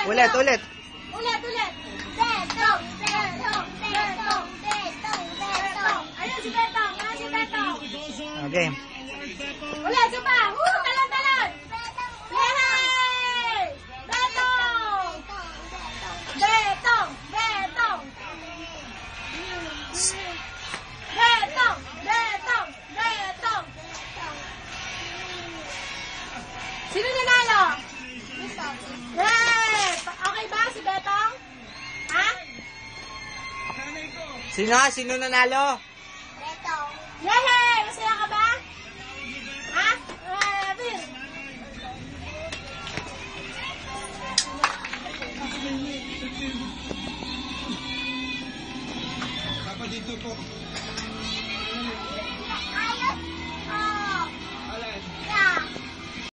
Ulit, ulit. Ulit, ulit. Betong, Betong, Betong, Betong, Betong. Ayun si Betong, ayun si Betong. Okay. Ulit, supa. Talon, talon. Yay! Betong! Betong, Betong. Betong, Betong, Betong. Sino nanalo? Yay! Okay ba si Betong? Ha? Sino nanalo? Betong. Yay! Masaya ka ba? Ha? Bill. Dapat dito po.